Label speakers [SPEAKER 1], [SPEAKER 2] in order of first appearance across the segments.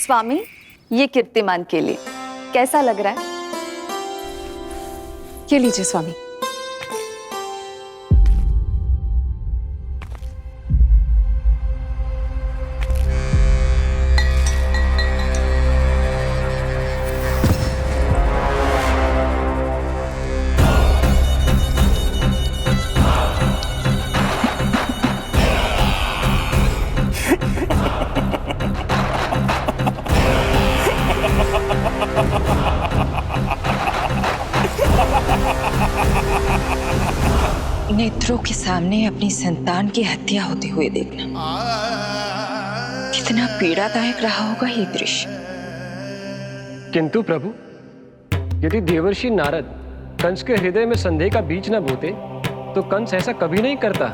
[SPEAKER 1] स्वामी, ये कीर्तिमान के लिए कैसा लग रहा है?
[SPEAKER 2] ये लीजिए स्वामी।
[SPEAKER 3] नेत्रों के सामने अपनी संतान की हत्या होते हुए देखना कितना पीड़ादायक रहा होगा ये दृश्य।
[SPEAKER 4] किंतु प्रभु, यदि देवर्षि नारद कंस के हृदय में संदेह का बीज न बोते तो कंस ऐसा कभी नहीं करता।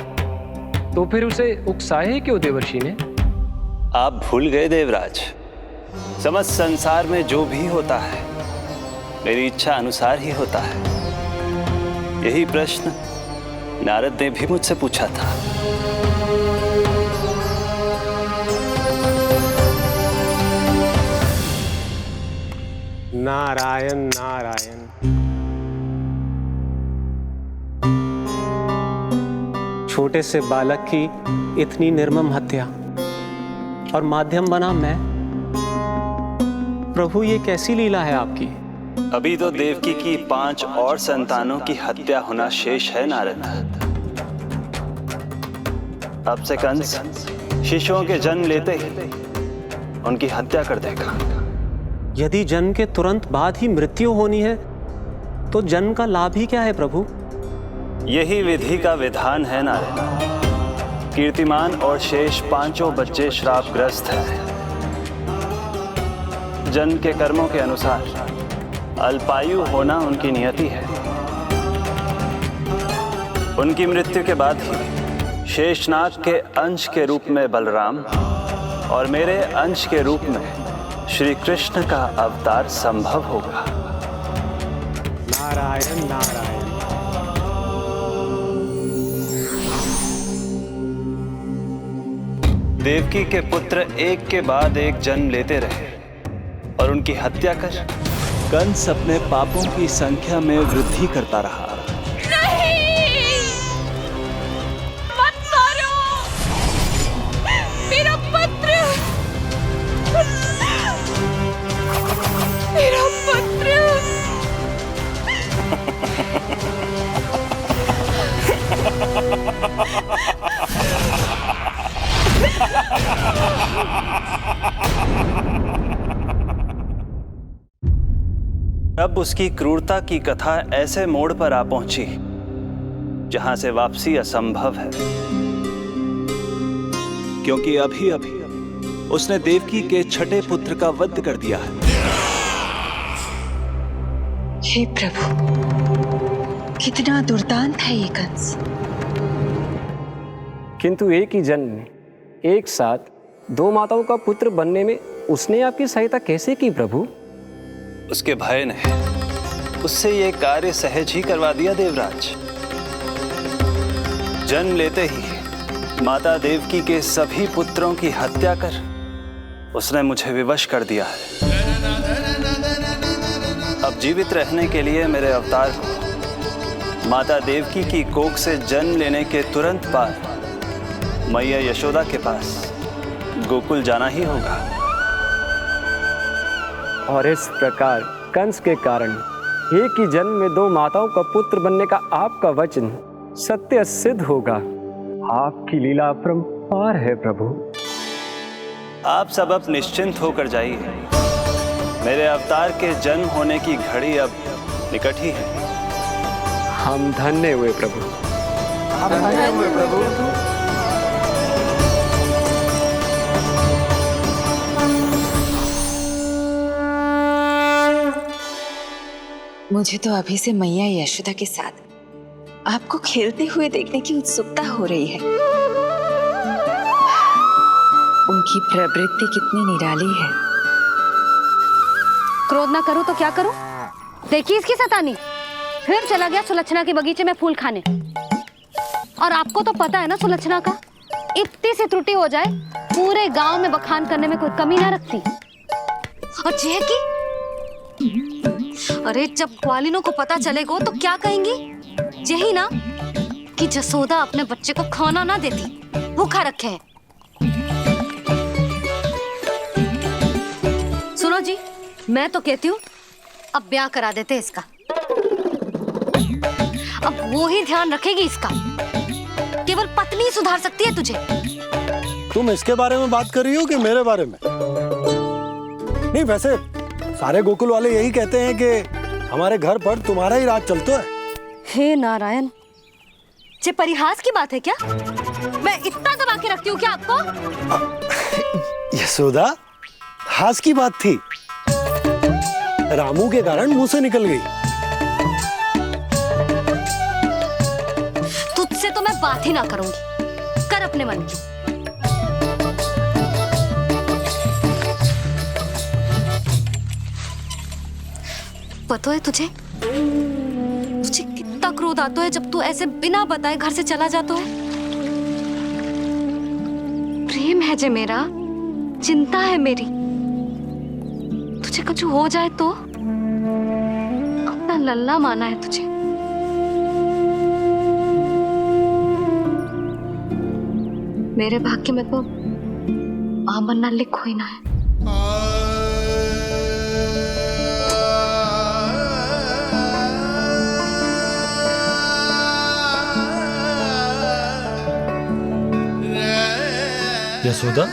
[SPEAKER 4] तो फिर उसे उकसाए ही क्यों देवर्षि ने?
[SPEAKER 5] आप भूल गए देवराज, समस्त संसार में जो भी होता है मेरी इच्छा अनुसार ही होता है। यही प्रश्न नारद ने भी मुझसे पूछा था।
[SPEAKER 6] नारायण नारायण। छोटे से बालक की इतनी निर्मम हत्या और माध्यम बना मैं। प्रभु, ये कैसी लीला है आपकी?
[SPEAKER 5] अभी तो देवकी की 5 और संतानों की हत्या होना शेष है नारद। अब से कंस शिशुओं के जन्म लेते ही उनकी हत्या कर देगा।
[SPEAKER 6] यदि जन्म के तुरंत बाद ही मृत्यु होनी है तो जन्म का लाभ ही क्या है प्रभु?
[SPEAKER 5] यही विधि का विधान है नारद। कीर्तिमान और शेष 5 बच्चे श्रापग्रस्त हैं। जन्म के कर्मों के अनुसार अल्पायु होना उनकी नियति है। उनकी मृत्यु के बाद ही शेषनाग के अंश के रूप में बलराम और मेरे अंश के रूप में श्री कृष्ण का अवतार संभव होगा।
[SPEAKER 6] नारायण नारायण।
[SPEAKER 5] देवकी के पुत्र एक के बाद एक जन्म लेते रहे और उनकी हत्या कर कंस अपने पापों की संख्या में वृद्धि करता रहा।
[SPEAKER 7] नहीं! मत मारो! मेरा पुत्र! मेरा पुत्र!
[SPEAKER 5] अब उसकी क्रूरता की कथा ऐसे मोड़ पर आ पहुंची जहां से वापसी असंभव है, क्योंकि अभी अभी उसने देवकी के छठे पुत्र का वध कर दिया है।
[SPEAKER 3] हे प्रभु, कितना दुर्दांत है ये कंस।
[SPEAKER 4] किंतु एक ही जन्म में एक साथ 2 माताओं का पुत्र बनने में उसने आपकी सहायता कैसे की प्रभु?
[SPEAKER 5] उसके भय ने उससे ये कार्य सहज ही करवा दिया देवराज। जन्म लेते ही माता देवकी के सभी पुत्रों की हत्या कर उसने मुझे विवश कर दिया है। अब जीवित रहने के लिए मेरे अवतार को माता देवकी की कोख से जन्म लेने के तुरंत बाद मैया यशोदा के पास गोकुल जाना ही होगा।
[SPEAKER 4] और इस प्रकार कंस के कारण एक ही जन्म में 2 माताओं का पुत्र बनने का आपका वचन सत्य सिद्ध होगा। आपकी लीला अपरंपार है प्रभु।
[SPEAKER 5] आप सब अब निश्चिंत होकर जाइए। मेरे अवतार के जन्म होने की घड़ी अब निकट ही है।
[SPEAKER 4] हम धन्य हुए प्रभु।
[SPEAKER 6] हम धन्य हुए प्रभु।
[SPEAKER 3] मुझे तो अभी से मैया यशोदा के साथ आपको खेलते हुए देखने की उत्सुकता हो रही है। उनकी प्रवृत्ति कितनी निराली है।
[SPEAKER 8] क्रोध ना करूं तो क्या करूं? देखिए इसकी शैतानी, फिर चला गया सुलक्षणा के बगीचे में फूल खाने। और आपको तो पता है ना सुलक्षणा का, इतनी सी त्रुटि हो जाए पूरे गांव में बखान करने में कोई कमी ना रखती। और जे की, अरे जब ग्वालिनों को पता चलेगा तो क्या कहेंगी? यही ना कि जसोदा अपने बच्चे को खाना ना देती, भूखा रखे है। सुनो जी, मैं तो कहती हूँ अब ब्याह करा देते इसका। अब वो ही ध्यान रखेगी इसका। केवल पत्नी सुधार सकती है तुझे।
[SPEAKER 2] तुम इसके बारे में बात कर रही हो कि मेरे बारे में? नहीं, वैसे सारे गोकुल वाले यही कहते हैं कि हमारे घर पर तुम्हारा ही राज चलता है।
[SPEAKER 8] हे नारायण, ये परिहास की बात है क्या? मैं इतना दबा के रखती हूँ क्या आपको?
[SPEAKER 2] यशोदा, हास की बात थी, रामू के कारण मुंह से निकल गई।
[SPEAKER 8] तुझसे तो मैं बात ही ना करूंगी, कर अपने मन की। पता है तुझे कितना क्रोध आता है जब तू ऐसे बिना बताए घर से चला जाता है? प्रेम है जे मेरा, चिंता है मेरी। तुझे कुछ हो जाए तो अपना लल्ला माना है तुझे। मेरे भाग्य में तो मां बनना लिखो ही ना है।
[SPEAKER 2] यशोदा,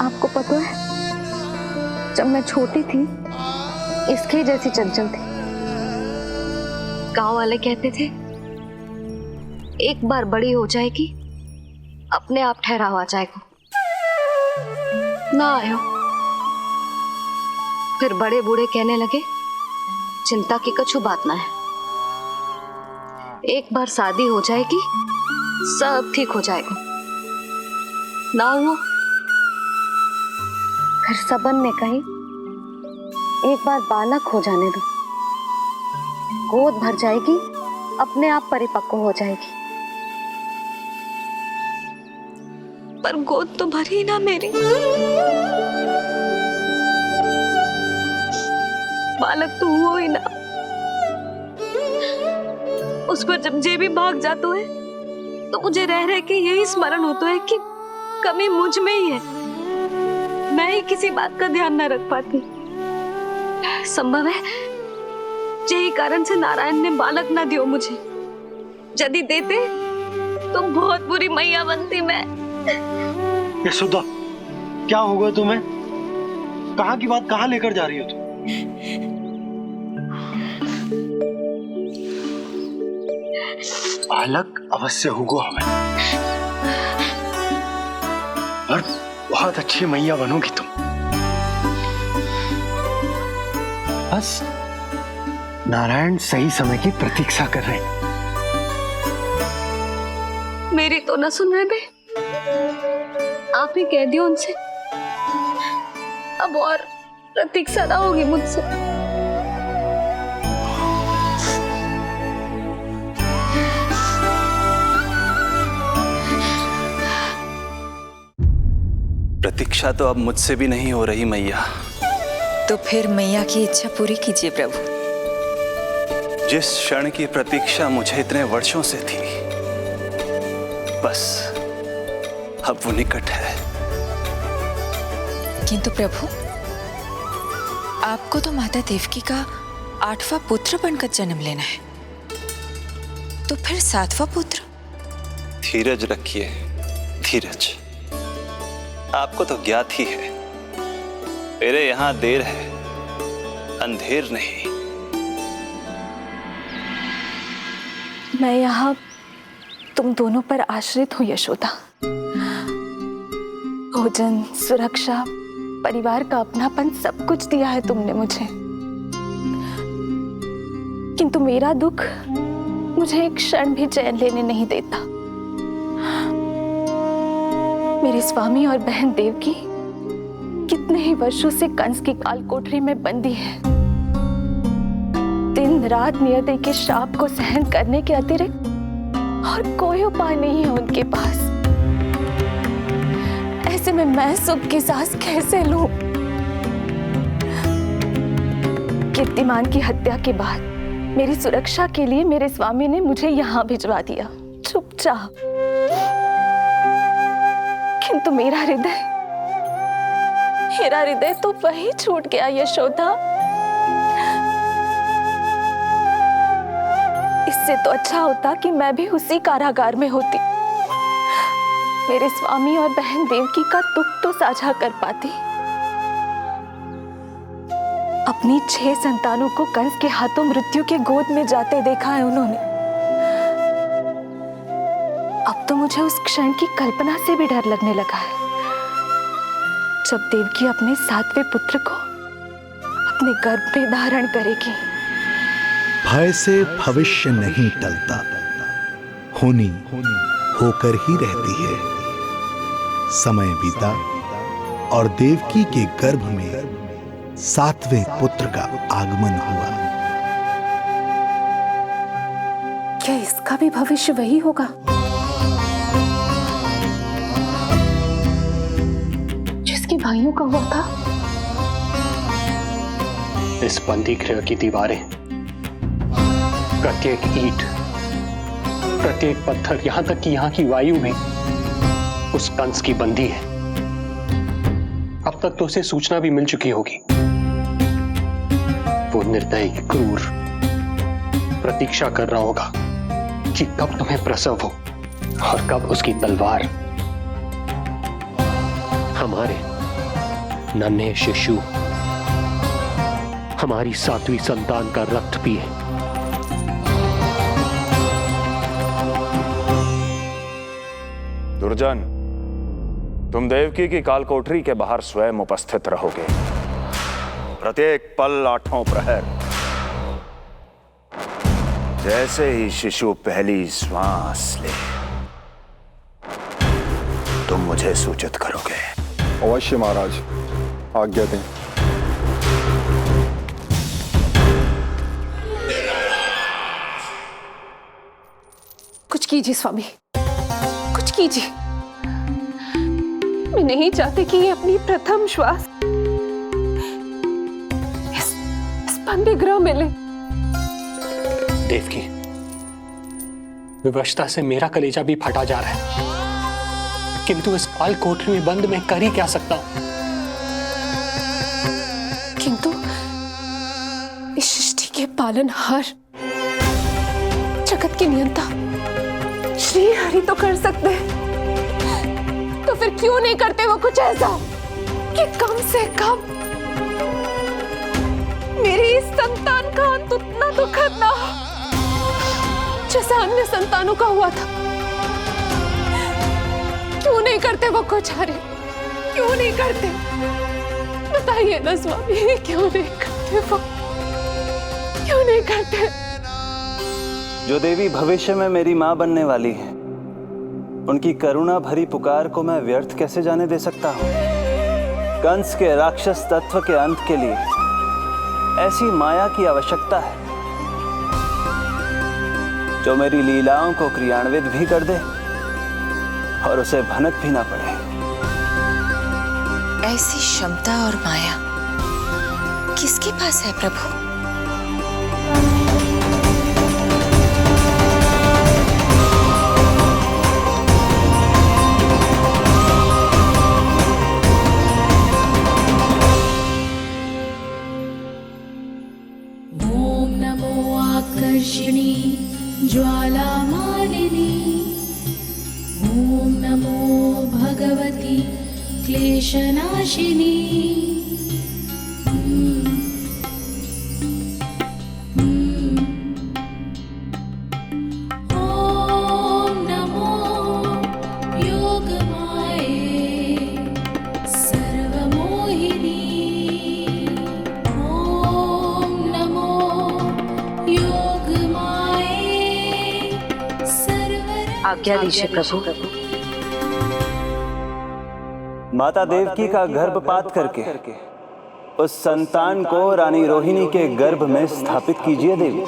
[SPEAKER 8] आपको पता है, जब मैं छोटी थी इसके जैसी चंचल थी। गांव वाले कहते थे एक बार बड़ी हो जाएगी अपने आप ठहराव आ जाएगा। ना आयो। फिर बड़े बूढ़े कहने लगे चिंता की कछु बात ना है, एक बार शादी हो जाएगी सब ठीक हो जाएगा। ना हुआ। फिर सबन ने कही एक बार बालक हो जाने दो, गोद भर जाएगी अपने आप परिपक्व हो जाएगी। पर गोद तो भरी ना मेरी। बालक तो हुआ ही ना। उस पर जब जे भी भाग जाता है तो मुझे रह रह के यही स्मरण होता है कि कमी मुझ में ही है। मैं ही किसी बात का ध्यान न रख पाती। संभव है यही कारण से नारायण ने बालक ना दियो मुझे। यदि देते तो बहुत बुरी मैया बनती मैं।
[SPEAKER 2] यशोदा, क्या होगा तुम्हें? कहाँ की बात कहाँ लेकर जा रही हो तुम? बालक अवश्य होगा हमें, और बहुत अच्छी मैया बनोगी तुम। बस नारायण सही समय की प्रतीक्षा कर रहे हैं।
[SPEAKER 8] मेरी तो ना सुन रहे बे। आप ही कह दियो उनसे, अब और प्रतीक्षा ना होगी मुझसे।
[SPEAKER 5] प्रतीक्षा तो अब मुझसे भी नहीं हो रही मैया।
[SPEAKER 3] तो फिर मैया की इच्छा पूरी कीजिए प्रभु।
[SPEAKER 5] जिस क्षण की प्रतीक्षा मुझे इतने वर्षों से थी, बस अब वो निकट है।
[SPEAKER 3] किंतु प्रभु, आपको तो माता देवकी का 8वां पुत्र बनकर जन्म लेना है, तो फिर 7वां पुत्र?
[SPEAKER 5] धीरज रखिए, धीरज। आपको तो ज्ञात ही है, मेरे यहां देर है, अंधेर नहीं।
[SPEAKER 1] मैं यहाँ तुम दोनों पर आश्रित हूँ यशोदा। भोजन, सुरक्षा, परिवार का अपनापन सब कुछ दिया है तुमने मुझे, किंतु मेरा दुख मुझे एक क्षण भी चैन लेने नहीं देता। मेरे स्वामी और बहन देवकी कितने ही वर्षों से कंस की काल कोठरी में बंदी है। दिन रात नियति के श्राप को सहन करने के अतिरिक्त और कोई उपाय नहीं है उनके पास। ऐसे में मैं सुख की सांस कैसे लूं? कीर्तिमान की हत्या के बाद मेरी सुरक्षा के लिए मेरे स्वामी ने मुझे यहाँ भिजवा दिया, चुपचाप। किंतु मेरा हृदय तो वही छूट गया यशोदा। इससे तो अच्छा होता कि मैं भी उसी कारागार में होती, मेरे स्वामी और बहन देवकी का दुख तो साझा कर पाती। अपनी 6 संतानों को कंस के हाथों मृत्यु के गोद में जाते देखा है उन्होंने। अब तो मुझे उस क्षण की कल्पना से भी डर लगने लगा है, जब देवकी अपने 7वें पुत्र को अपने गर्भ में धारण करेगी।
[SPEAKER 9] भय से भविष्य नहीं टलता, होनी होकर ही रहती है। समय बीता और देवकी के गर्भ में 7वें पुत्र का आगमन हुआ।
[SPEAKER 1] क्या इसका भी भविष्य वही होगा जिसके भाइयों का हुआ था?
[SPEAKER 6] इस बंदी गृह की दीवारें, प्रत्येक ईंट, प्रत्येक पत्थर, यहां तक कि यहां की वायु भी उस कंस की बंदी है। अब तक तो उसे सूचना भी मिल चुकी होगी। वो निर्दयी, क्रूर प्रतीक्षा कर रहा होगा कि कब तुम्हें प्रसव हो और कब उसकी तलवार हमारे नन्हे शिशु, हमारी 7वीं संतान का रक्त पिए।
[SPEAKER 10] दुर्जन, तुम देवकी की कालकोठरी के बाहर स्वयं उपस्थित रहोगे, प्रत्येक पल 8 प्रहर। जैसे ही शिशु पहली श्वास ले, तुम मुझे सूचित करोगे।
[SPEAKER 11] अवश्य महाराज, आज्ञा दें।
[SPEAKER 1] कुछ कीजिए स्वामी, कुछ कीजिए। मैं नहीं चाहती कि ये अपनी प्रथम श्वास इस बंदी गृह में ले।
[SPEAKER 6] देवकी, विवशता से मेरा कलेजा भी फटा जा रहा है, किंतु इस काल कोठरी में बंद मैं कर ही क्या सकता हूं?
[SPEAKER 1] किंतु इस सृष्टि के पालनहार, जगत के नियंता श्री हरि तो कर सकते हैं, तो फिर क्यों नहीं करते वो कुछ ऐसा कि कम से कम मेरी इस संतान का अंत उतना दुखद ना हो जैसा अन्य संतानों का हुआ था। क्यों नहीं करते वो कुछ? हरे क्यों नहीं करते? बताइए ना स्वामी, क्यों नहीं करते वो? क्यों नहीं करते?
[SPEAKER 5] जो देवी भविष्य में मेरी मां बनने वाली है, उनकी करुणा भरी पुकार को मैं व्यर्थ कैसे जाने दे सकता हूं? कंस के राक्षस तत्व के अंत के लिए ऐसी माया की आवश्यकता है जो मेरी लीलाओं को क्रियान्वित भी कर दे और उसे भनक भी ना पड़े।
[SPEAKER 3] ऐसी क्षमता और माया किसके पास है प्रभु?
[SPEAKER 7] ओम नमो आकर्षिणी ज्वाला मालिनी, ओम नमो भगवती क्लेशनाशिनी। ओम नमो योगमाये सर्वमोहिनी। ओम नमो योगमाये सर्व।
[SPEAKER 8] आज्ञा दीजिए प्रभु।
[SPEAKER 5] माता देवकी का गर्भपात करके उस संतान को रानी रोहिणी के गर्भ में स्थापित कीजिए देवी।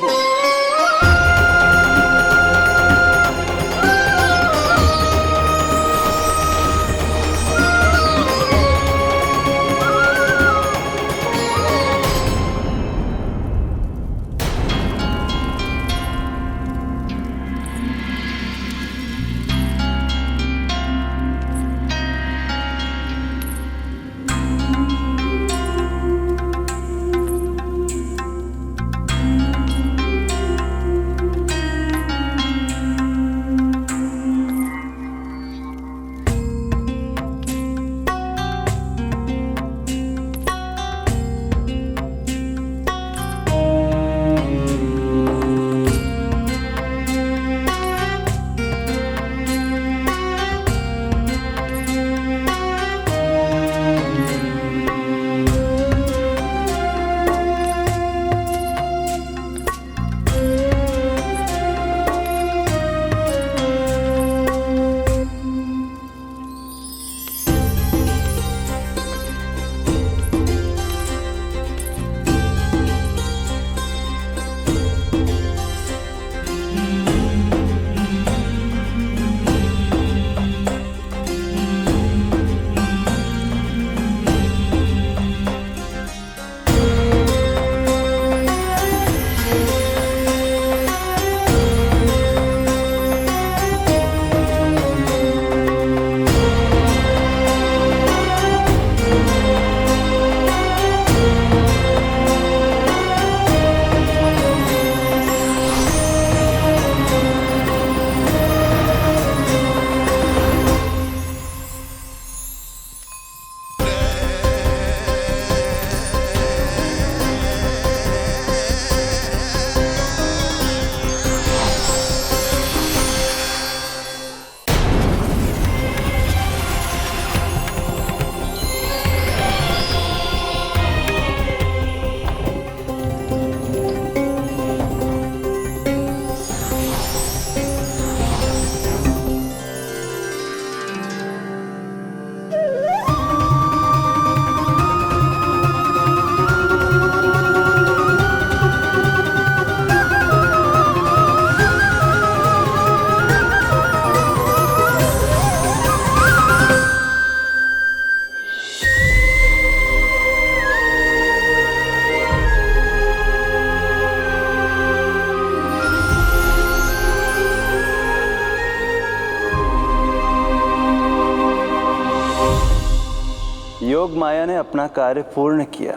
[SPEAKER 5] योग माया ने अपना कार्य पूर्ण किया।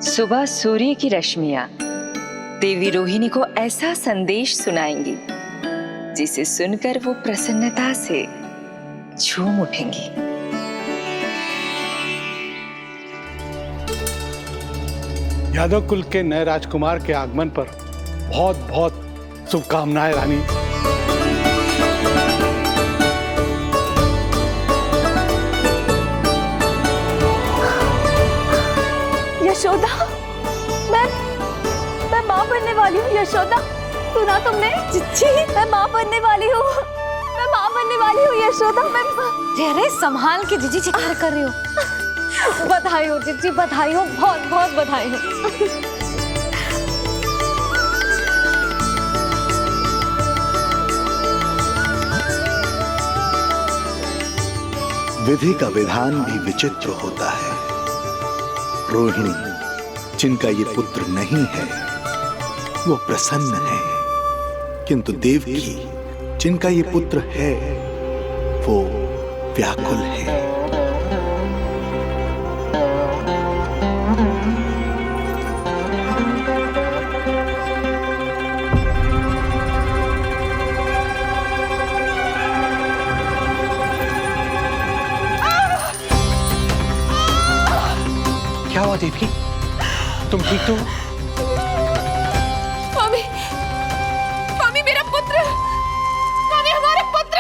[SPEAKER 3] सुबह सूर्य की रश्मियां देवी रोहिणी को ऐसा संदेश सुनाएंगी जिसे सुनकर वो प्रसन्नता से झूम उठेंगी।
[SPEAKER 12] यादव कुल के नए राजकुमार के आगमन पर बहुत बहुत शुभकामनाएं रानी।
[SPEAKER 1] यशोदा, मैं माँ बनने वाली हूँ। यशोदा, सुना तुमने? चिच्ची, मैं माँ बनने वाली हूँ। मैं माँ बनने वाली हूँ यशोदा। मैं अरे संभाल के जीजी चिकार कर रही हो। बधाई हो जीजी, बधाई हो, बहुत बहुत बधाई हो।
[SPEAKER 9] विधि का विधान भी विचित्र होता है। रोहिणी, जिनका ये पुत्र नहीं है, वो प्रसन्न है, किंतु देवकी, जिनका ये पुत्र है, वो व्याकुल है।
[SPEAKER 6] क्या हुआ देवकी? तुम ठीक तो हो?
[SPEAKER 8] स्वामी, स्वामी मेरा पुत्र, स्वामी हमारा पुत्र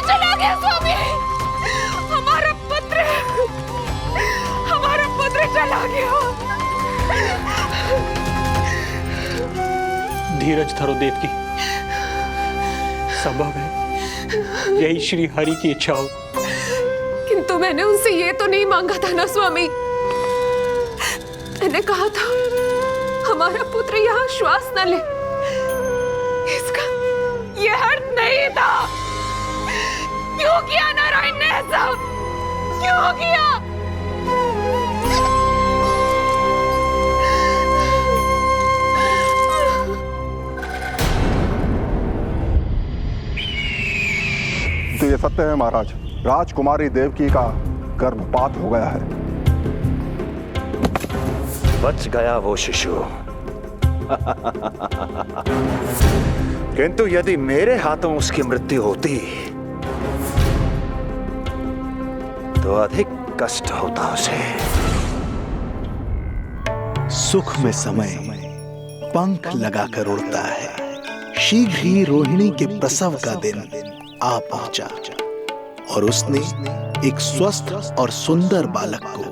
[SPEAKER 8] चला गया। स्वामी, हमारा पुत्र चला गया।
[SPEAKER 6] धीरज धरो देवकी, संभव है यही श्री हरि की इच्छा हो।
[SPEAKER 8] किंतु मैंने उनसे ये तो नहीं मांगा था ना स्वामी। मैंने कहा था हमारा पुत्र यहाँ श्वास न ले। इसका ये अर्थ नहीं था। क्यों किया नारायण ने ऐसा? क्यों किया?
[SPEAKER 11] तो ये सत्य है महाराज, राजकुमारी देवकी का गर्भपात हो गया है।
[SPEAKER 10] बच गया वो शिशु। किंतु यदि मेरे हाथों उसकी मृत्यु होती तो अधिक कष्ट होता उसे।
[SPEAKER 9] सुख में समय पंख लगाकर उड़ता है। शीघ्र ही रोहिणी के प्रसव का दिन आ पहुंचा और उसने एक स्वस्थ और सुंदर बालक को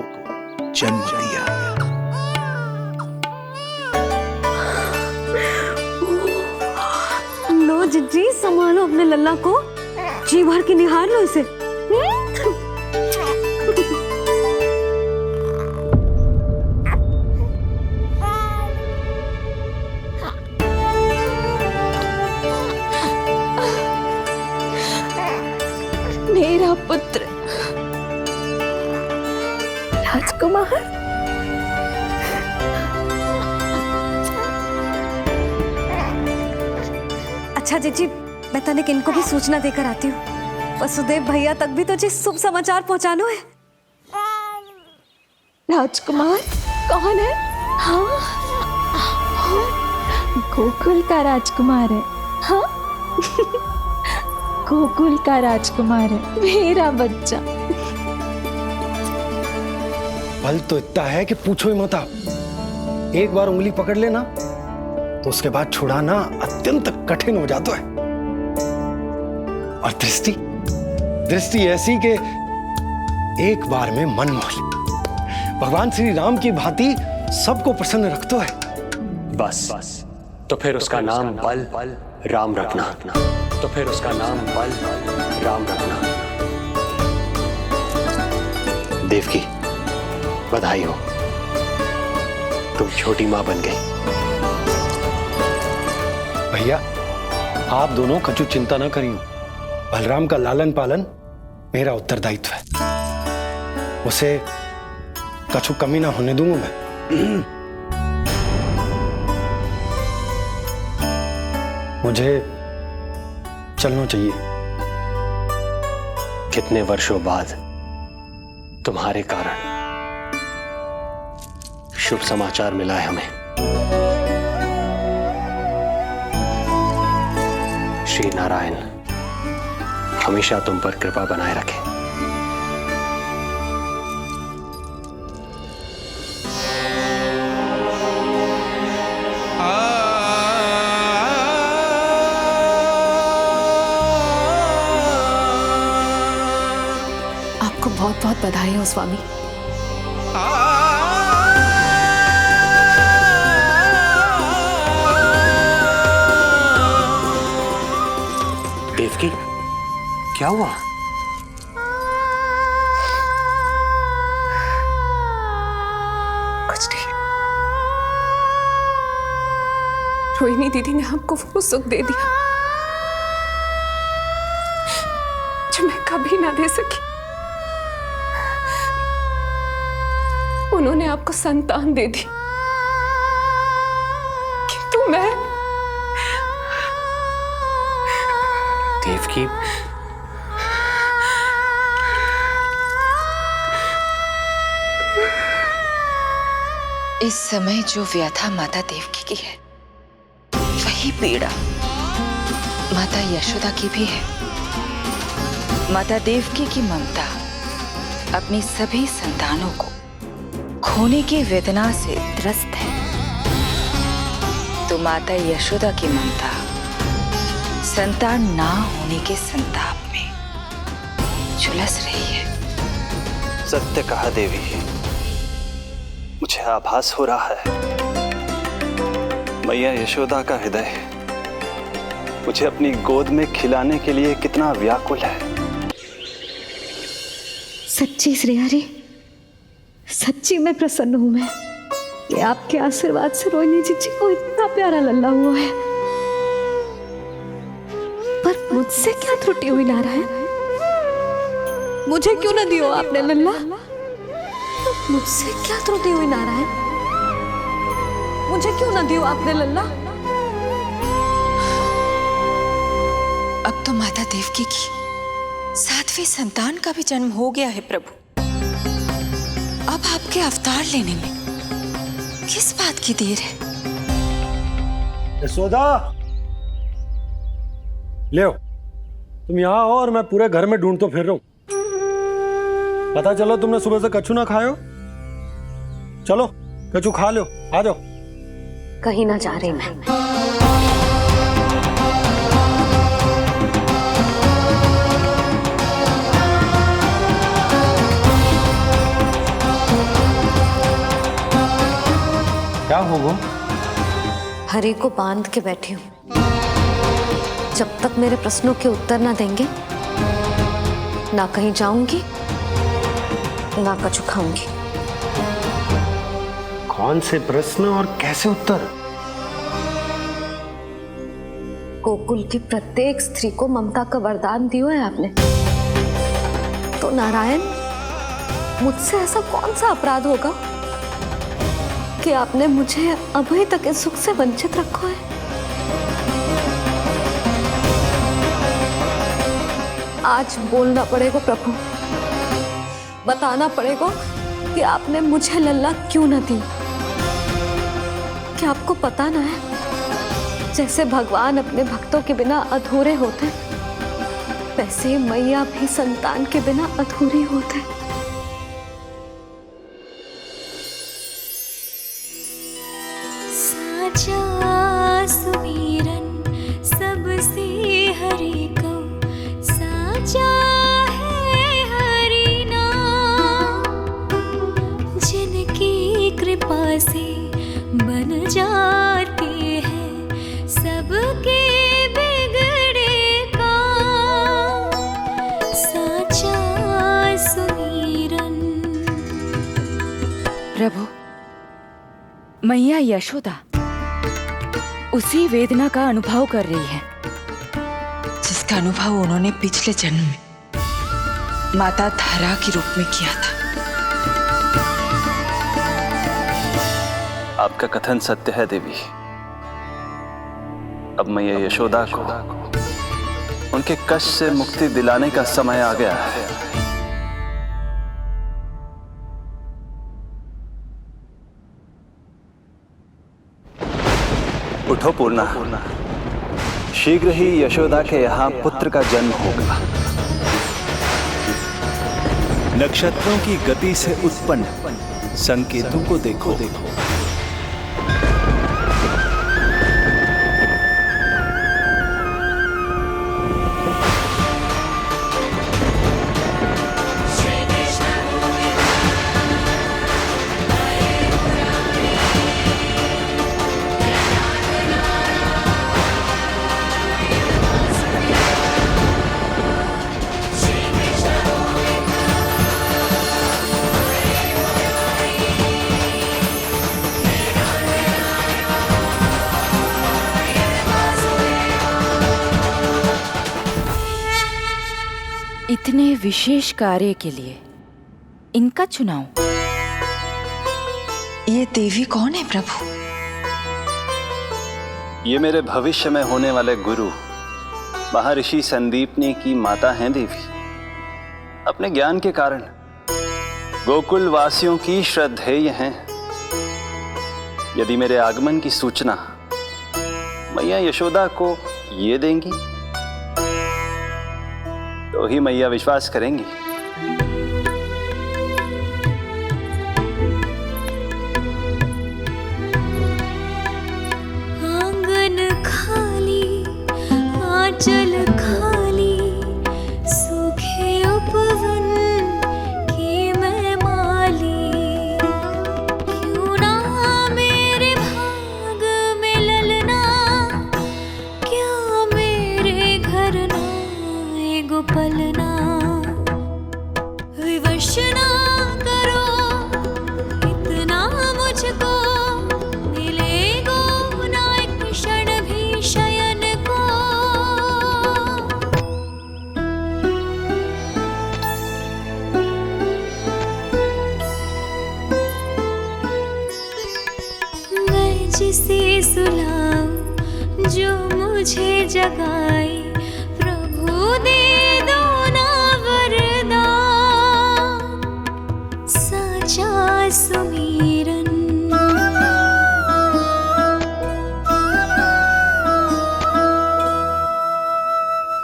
[SPEAKER 9] जन्म दिया।
[SPEAKER 8] लो जिज्जी, संभालो अपने लल्ला को, जी भर के निहार लो इसे। मेरा पुत्र राजकुमार। अच्छा जीजी, मैं तनिक इनको भी सूचना देकर आती हूँ। वसुदेव भैया तक भी तुझे शुभ समाचार पहुंचाना है।
[SPEAKER 1] राजकुमार कौन है? हाँ, गोकुल का राजकुमार है। हाँ, गोकुल का राजकुमार है, मेरा बच्चा।
[SPEAKER 2] बल तो इतना है कि पूछो ही मत आप। एक बार उंगली पकड़ लेना तो उसके बाद छुड़ाना अत्यंत कठिन हो जाता है। और दृष्टि ऐसी कि एक बार में मन मोह ले। भगवान श्री राम की भांति सबको प्रसन्न रखता है।
[SPEAKER 6] बस तो फिर उसका नाम बल राम रखना। तो फिर उसका नाम बल राम रखना। देवकी, बधाई हो, तुम छोटी मां बन गई।
[SPEAKER 2] भैया, आप दोनों कछु चिंता न करियो। बलराम का लालन पालन मेरा उत्तरदायित्व है। उसे कछु कमी ना होने दूंगा मैं। मुझे चलना चाहिए।
[SPEAKER 6] कितने वर्षों बाद तुम्हारे कारण शुभ समाचार मिला है हमें। श्री नारायण हमेशा तुम पर कृपा बनाए रखें।
[SPEAKER 1] आपको बहुत बहुत बधाई हो स्वामी।
[SPEAKER 6] देवकी, क्या हुआ?
[SPEAKER 1] कुछ नहीं। रोहिणी दीदी ने हमको वो सुख दे दिया जो मैं कभी ना दे सकी। उन्होंने आपको संतान दे दी, किंतु मैं
[SPEAKER 6] देवकी,
[SPEAKER 3] इस समय जो व्यथा माता देवकी की है वही पीड़ा माता यशोदा की भी है। माता देवकी की ममता अपनी सभी संतानों को खोने की वेदना से त्रस्त है, तो माता यशोदा की ममता संतान ना होने के संताप में झुलस रही है।
[SPEAKER 5] सत्य कहा देवी, मुझे आभास हो रहा है मैया यशोदा का हृदय मुझे अपनी गोद में खिलाने के लिए कितना व्याकुल है।
[SPEAKER 1] सच्ची श्रेयारी, सच्ची मैं प्रसन्न हूं मैं कि आपके आशीर्वाद से रोहिणी जी को इतना प्यारा लल्ला हुआ है। पर मुझसे क्या त्रुटि हुई नारायण? मुझे क्यों न दियो आपने लल्ला? मुझसे क्या त्रुटि हुई नारायण? मुझे क्यों न दियो आपने लल्ला?
[SPEAKER 3] अब तो माता देवकी की 7वीं संतान का भी जन्म हो गया है प्रभु। अब आपके अवतार लेने में किस बात की देर है?
[SPEAKER 2] यशोदा, ले तुम यहाँ आओ और मैं पूरे घर में ढूंढतो फिर रहा हूं। पता चला तुमने सुबह से कछु ना खाए हो। चलो कछु खा लो, आ जाओ।
[SPEAKER 1] कहीं ना जा रही मैं।
[SPEAKER 2] क्या हो वो?
[SPEAKER 1] हरि को बांध के बैठी हूं। जब तक मेरे प्रश्नों के उत्तर ना देंगे, ना कहीं जाऊंगी ना कछु खाऊंगी।
[SPEAKER 2] कौन से प्रश्न और कैसे उत्तर?
[SPEAKER 1] गोकुल की प्रत्येक स्त्री को ममता का वरदान दिया है आपने, तो नारायण मुझसे ऐसा कौन सा अपराध होगा कि आपने मुझे अभी तक इस सुख से वंचित रखा है? आज बोलना पड़ेगा प्रभु, बताना पड़ेगा कि आपने मुझे लल्ला क्यों न दी। क्या आपको पता ना है, जैसे भगवान अपने भक्तों के बिना अधूरे होते, वैसे मैया भी संतान के बिना अधूरी होते।
[SPEAKER 7] साचा सुमीरन सबसे हरि को, साचा है हरि नाम, जिनकी कृपा से बन जाते हैं सबके बिगड़े काम। साचा सुमीरन।
[SPEAKER 3] प्रभु, मैया यशोदा उसी वेदना का अनुभव कर रही है जिसका अनुभव उन्होंने पिछले जन्म में माता धारा के रूप में किया था।
[SPEAKER 5] आपका कथन सत्य है देवी। अब मैया यशोदा को उनके कष्ट से मुक्ति दिलाने का समय आ गया है। उठो पूर्णा, शीघ्र ही यशोदा के यहाँ पुत्र का जन्म होगा। नक्षत्रों की गति से उत्पन्न संकेतों को देखो।
[SPEAKER 3] इतने विशेष कार्य के लिए इनका चुनाव। ये देवी कौन है प्रभु?
[SPEAKER 5] ये मेरे भविष्य में होने वाले गुरु महर्षि संदीपनी की माता हैं देवी। अपने ज्ञान के कारण गोकुल वासियों की श्रद्धेय हैं। यदि मेरे आगमन की सूचना मैया यशोदा को ये देंगी तो ही मैया विश्वास करेंगी।
[SPEAKER 7] आंगन खाली, आंचल खाली, सूखे उपवन की मैं माली। क्यों ना मेरे भाग में ललना, क्या मेरे घर ना एगो पलना। विवश ना करो इतना मुझको, मिलेगो ना एक क्षण भी शयन को। मैं जिसे सुलाऊं जो मुझे जगाए, प्रभु दे दो ना वरदान। साचा सुमीरन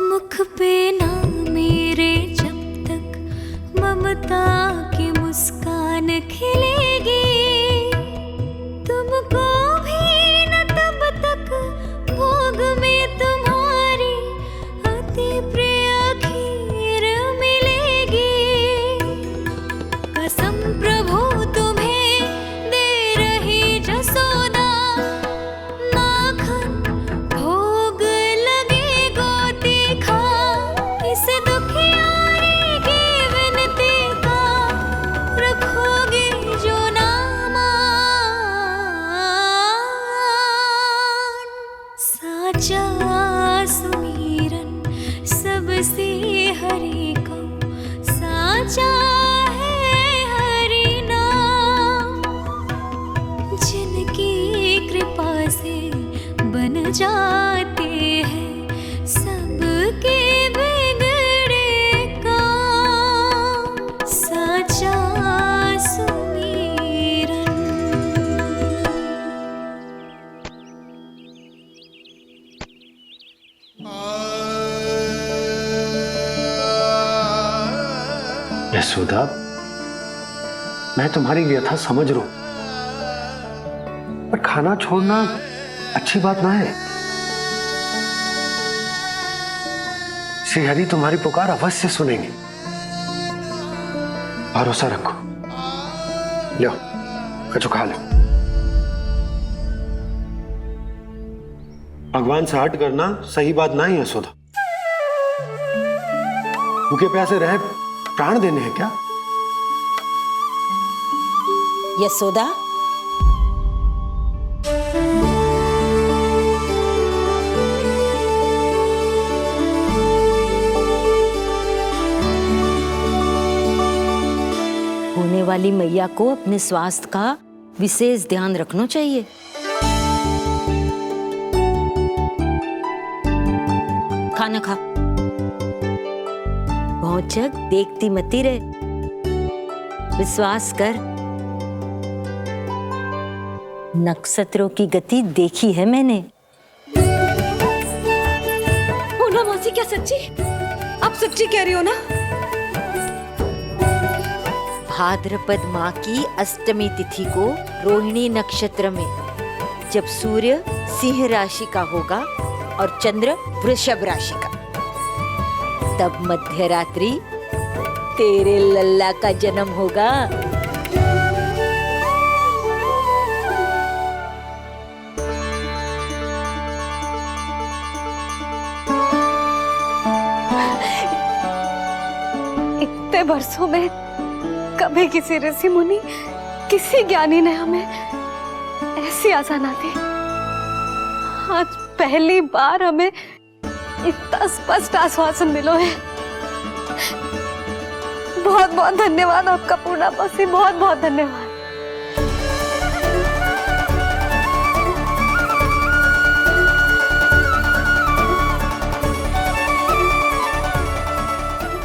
[SPEAKER 7] मुख पे ना मेरे जब तक ममता की मुस्कान खिलेगी। तुमको भी न तब तक भोग में तुम्हारी अति प्रिय खीर मिलेगी। कसम प्रभु तुम्हें दे रही जसोदा, माखन भोग लगेगो तीखा। इस दुखियारी की विनती का रखोगे जो नामान। साचा सुमीरन सबसे हरि को, साचा है हरि नाम। जिनकी कृपा से बन जाते हैं सबके बिगड़े काम। साचा सुमीरन।
[SPEAKER 6] यशोदा, मैं तुम्हारी व्यथा समझ रहा हूं, पर खाना छोड़ना अच्छी बात ना है। श्री हरि तुम्हारी पुकार अवश्य सुनेंगे। भरोसा रखो। लो, कछु खा लो। भगवान से हट करना सही बात नहीं है यशोदा। भूखे प्यासे रहे प्राण देने हैं क्या?
[SPEAKER 13] यशोदा, होने वाली मैया को अपने स्वास्थ्य का विशेष ध्यान रखना चाहिए। खाना खा। भौचक देखती मती रहे, विश्वास कर। नक्षत्रों की गति देखी है मैंने।
[SPEAKER 8] पूर्णा मौसी, क्या सच्ची? आप सच्ची कह रही हो ना?
[SPEAKER 13] भाद्रपद माह की अष्टमी तिथि को रोहिणी नक्षत्र में जब सूर्य सिंह राशि का होगा और चंद्र वृषभ राशि का, तब मध्य रात्रि तेरे लल्ला का जन्म होगा।
[SPEAKER 8] इतने वर्षों में कभी किसी ऋषि मुनि, किसी ज्ञानी ने हमें ऐसी आशा ना दी। आज पहली बार हमें इतना स्पष्ट आश्वासन मिलो है। बहुत बहुत धन्यवाद आपका पूर्णा मौसी, बहुत बहुत धन्यवाद।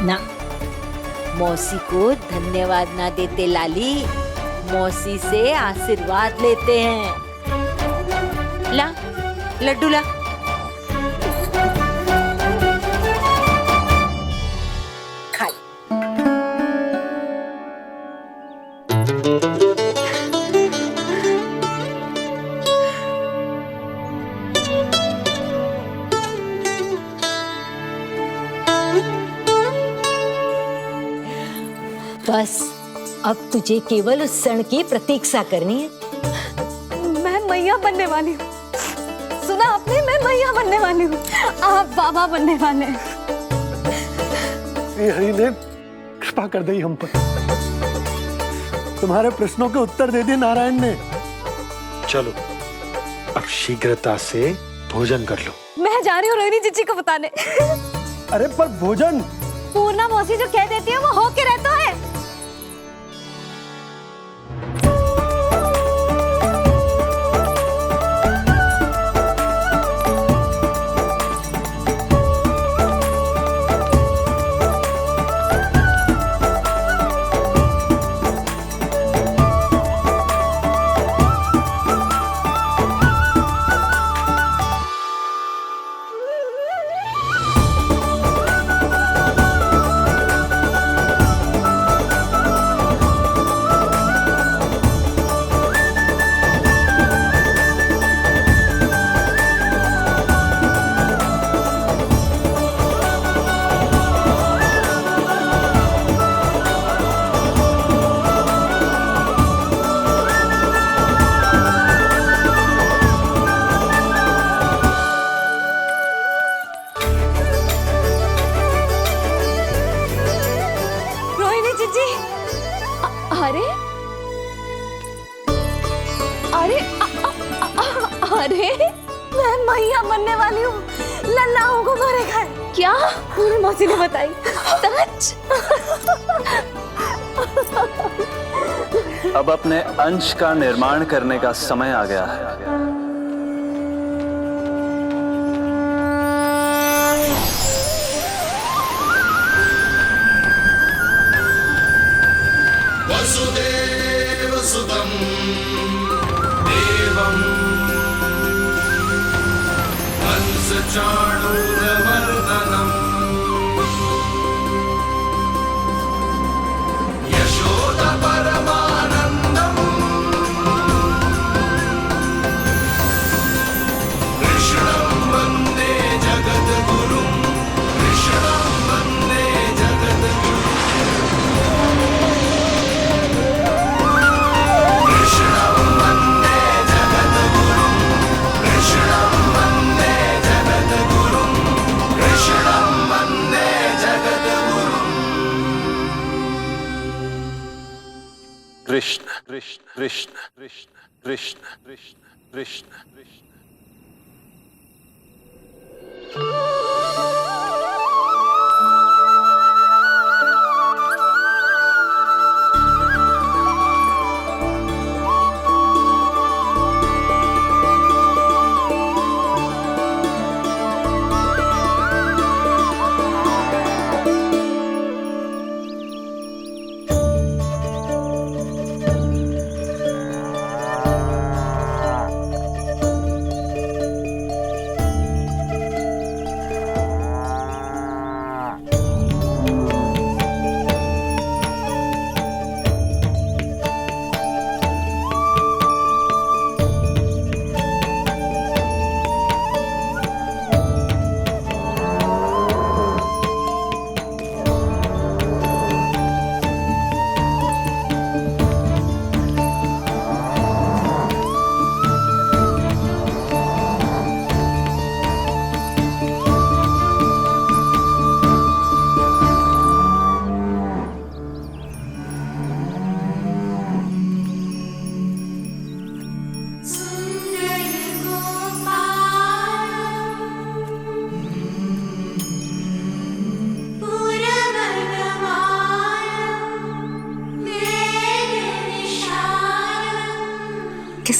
[SPEAKER 13] ना, मौसी को धन्यवाद ना देते लाली, मौसी से आशीर्वाद लेते हैं। ला लड्डू ला। खा ले। बस अब तुझे केवल उस क्षण की प्रतीक्षा करनी है।
[SPEAKER 8] मैं मैया बनने वाली हूँ। सुना आपने? मैं मैया बनने वाली हूँ, आप बाबा बनने वाले हैं।
[SPEAKER 12] हरि ने कृपा कर दी हम पर। तुम्हारे प्रश्नों के उत्तर दे दिए नारायण ने।
[SPEAKER 2] चलो अब शीघ्रता से भोजन कर लो।
[SPEAKER 8] मैं जा रही हूँ रोहिणी जीजी को बताने।
[SPEAKER 12] अरे पर भोजन
[SPEAKER 8] पूर्णा मौसी जो कह देती है वो होके रहता है। अरे अरे अरे मैं मैया बनने वाली हूँ, लल्लाओं को घरे घर। क्या? पूरी मौसी ने बताई। सच?
[SPEAKER 5] अब अपने अंश का निर्माण करने का समय आ गया है।
[SPEAKER 14] वसुदेव सुतं देवं कंसचाणूरमर्दनम् यशोदा परमानन्दम् कृष्णं वन्दे जगद्गुरुं कृष्णं वन्दे जगद्गुरुं
[SPEAKER 5] कृष्ण कृष्ण कृष्ण कृष्ण कृष्ण कृष्ण कृष्ण कृष्ण।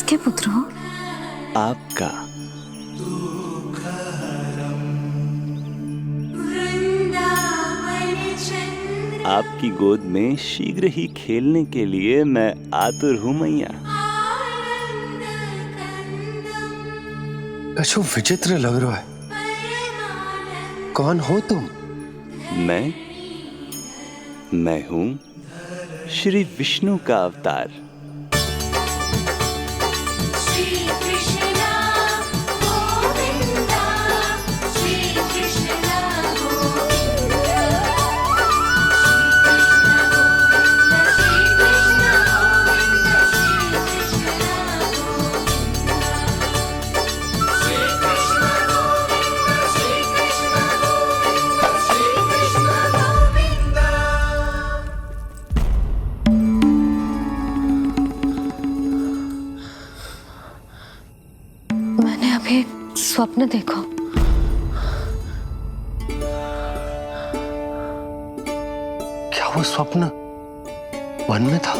[SPEAKER 8] किसके पुत्र हो?
[SPEAKER 5] आपका। आपकी गोद में शीघ्र ही खेलने के लिए मैं आतुर हूं मैया।
[SPEAKER 2] कछु विचित्र लग रहा है। कौन हो तुम?
[SPEAKER 5] मैं हूं श्री विष्णु का अवतार।
[SPEAKER 8] मैंने अभी एक स्वप्न देखा।
[SPEAKER 2] क्या वो स्वप्न वन में था?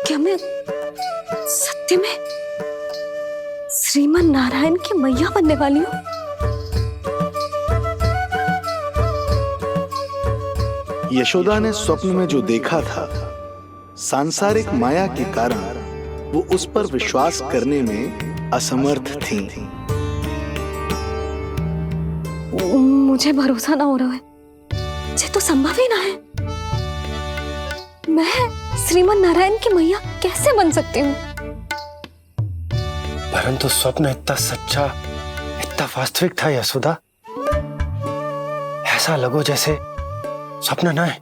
[SPEAKER 8] क्या मैं सत्य में श्रीमन नारायण की मैया बनने वाली हूँ?
[SPEAKER 9] यशोदा ने स्वप्न में जो देखा था, सांसारिक माया के कारण वो उस पर विश्वास करने में असमर्थ थी।
[SPEAKER 8] मुझे भरोसा ना हो रहा है। ये तो संभव ही ना है। मैं श्रीमन नारायण की मैया कैसे बन सकती हूँ?
[SPEAKER 2] परंतु स्वप्न इतना सच्चा, इतना वास्तविक था यशोदा। ऐसा लगो जैसे स्वप्न ना है,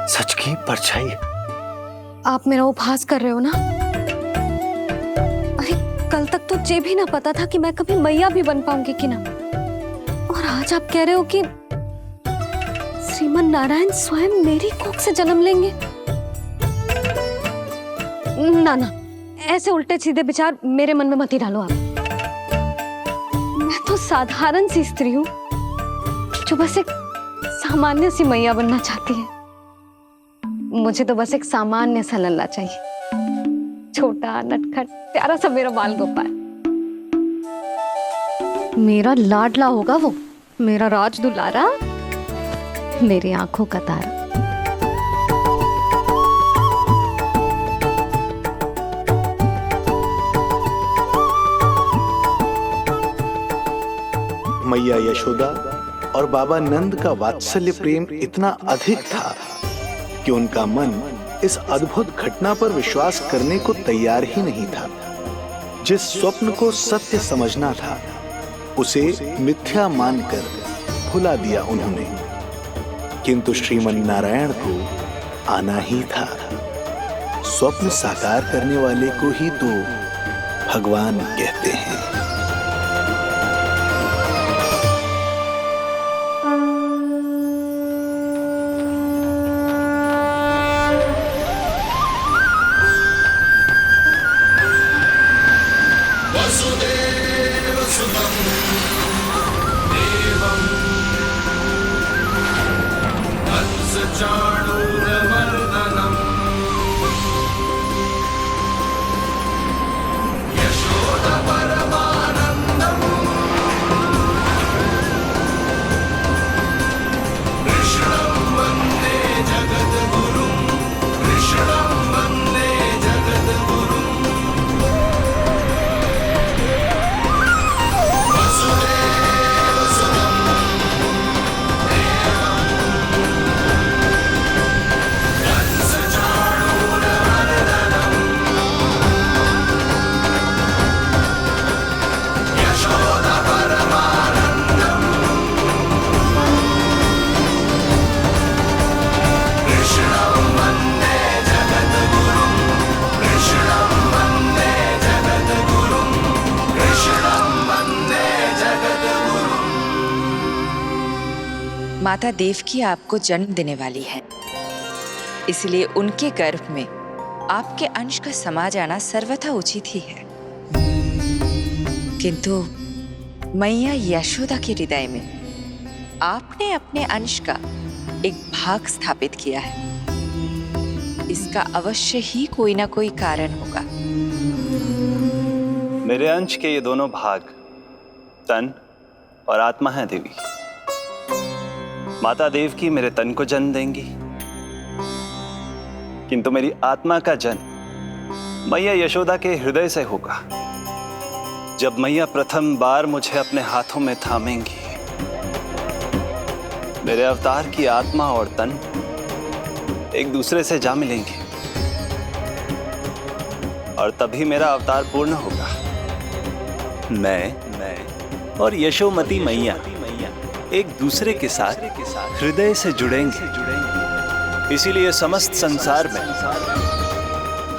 [SPEAKER 2] सच की परछाई।
[SPEAKER 8] आप मेरा उपहास कर रहे हो ना? अरे कल तक तो ये भी ना पता था कि मैं कभी मैया भी बन पाऊंगी कि ना। और आज आप कह रहे हो कि श्रीमन नारायण स्वयं मेरी कोख से जन्म लेंगे। ना ना, ऐसे उल्टे सीधे विचार मेरे मन में मत ही डालो आप। मैं तो साधारण सी स्त्री हूँ जो बस एक सामान्य सी मैया बनना चाहती है। मुझे तो बस एक सामान्य सा लल्ला चाहिए, छोटा नटखट प्यारा सा मेरा बाल गोपाल। मेरा लाडला होगा वो, मेरा राज दुलारा, मेरी आंखों का तारा।
[SPEAKER 9] मैया यशोदा और बाबा नंद का वात्सल्य प्रेम इतना अधिक था कि उनका मन इस अद्भुत घटना पर विश्वास करने को तैयार ही नहीं था। जिस स्वप्न को सत्य समझना था, उसे मिथ्या मानकर भुला दिया उन्होंने। किंतु श्रीमन नारायण को आना ही था। स्वप्न साकार करने वाले को ही तो भगवान कहते हैं।
[SPEAKER 3] माता देवकी आपको जन्म देने वाली है, इसलिए उनके गर्भ में आपके अंश का समा जाना सर्वथा उचित ही है। किंतु मैया यशोदा के हृदय में आपने अपने अंश का धाक स्थापित किया है। इसका अवश्य ही कोई ना कोई कारण होगा।
[SPEAKER 5] मेरे अंश के ये दोनों भाग तन और आत्मा हैं देवी। माता देवकी मेरे तन को जन्म देंगी, किंतु मेरी आत्मा का जन्म मैया यशोदा के हृदय से होगा। जब मैया प्रथम बार मुझे अपने हाथों में थामेंगी, मेरे अवतार की आत्मा और तन एक दूसरे से जा मिलेंगे और तभी मेरा अवतार पूर्ण होगा। मैं और यशोमती मैया एक दूसरे के साथ हृदय से जुड़ेंगे। इसीलिए समस्त संसार में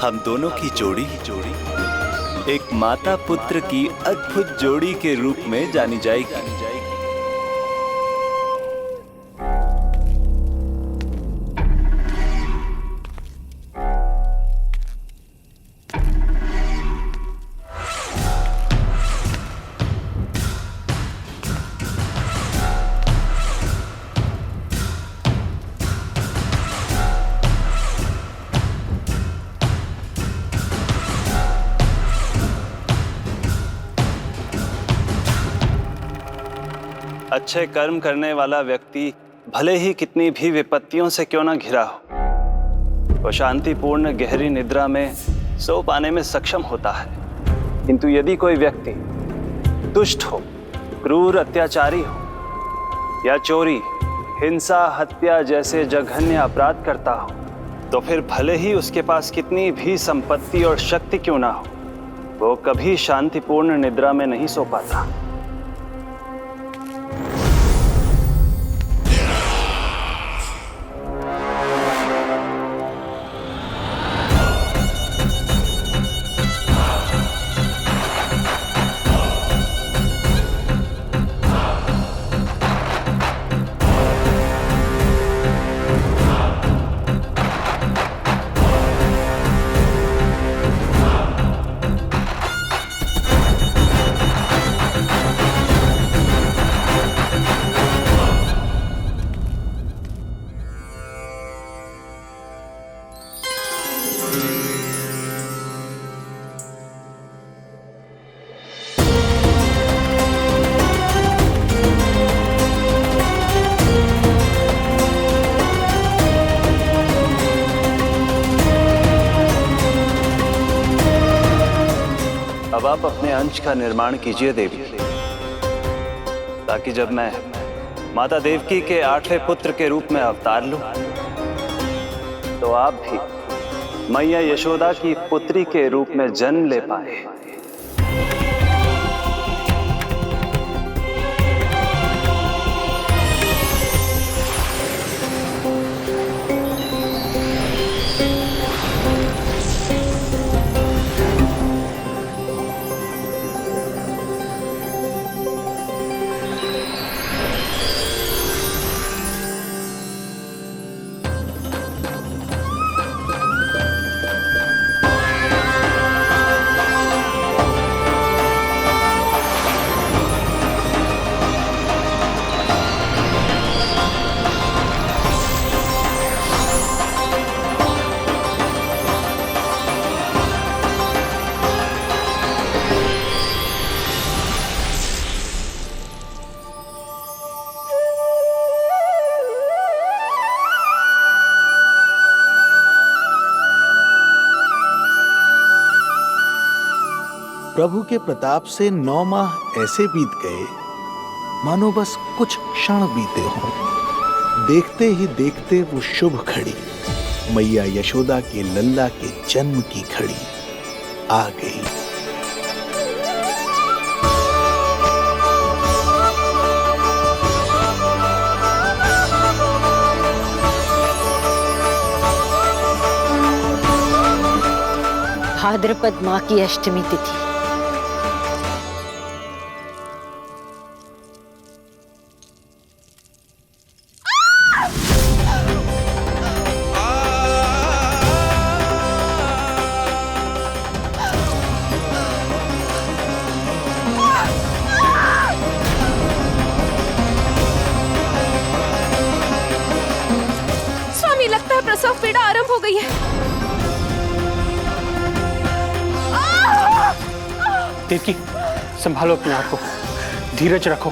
[SPEAKER 5] हम दोनों की जोड़ी एक माता पुत्र की अद्भुत जोड़ी के रूप में जानी जाएगी। अच्छे कर्म करने वाला व्यक्ति भले ही कितनी भी विपत्तियों से क्यों ना घिरा हो, वो शांतिपूर्ण गहरी निद्रा में सो पाने में सक्षम होता है। किंतु यदि कोई व्यक्ति दुष्ट हो, क्रूर अत्याचारी हो या चोरी, हिंसा, हत्या जैसे जघन्य अपराध करता हो, तो फिर भले ही उसके पास कितनी भी संपत्ति और शक्ति क्यों ना हो, वो कभी शांतिपूर्ण निद्रा में नहीं सो पाता। अब आप अपने अंश का निर्माण कीजिए देवी, ताकि जब मैं माता देवकी के 8वें पुत्र के रूप में अवतार लूं, तो आप भी मैया यशोदा की पुत्री के रूप में जन्म ले पाए।
[SPEAKER 9] प्रभु के प्रताप से 9 माह ऐसे बीत गए मानो बस कुछ क्षण बीते हों। देखते ही देखते वो शुभ घड़ी, मैया यशोदा के लल्ला के जन्म की घड़ी आ गई।
[SPEAKER 13] भाद्रपद माह की अष्टमी तिथि।
[SPEAKER 6] देवकी, संभालो अपने आप को, धीरज रखो।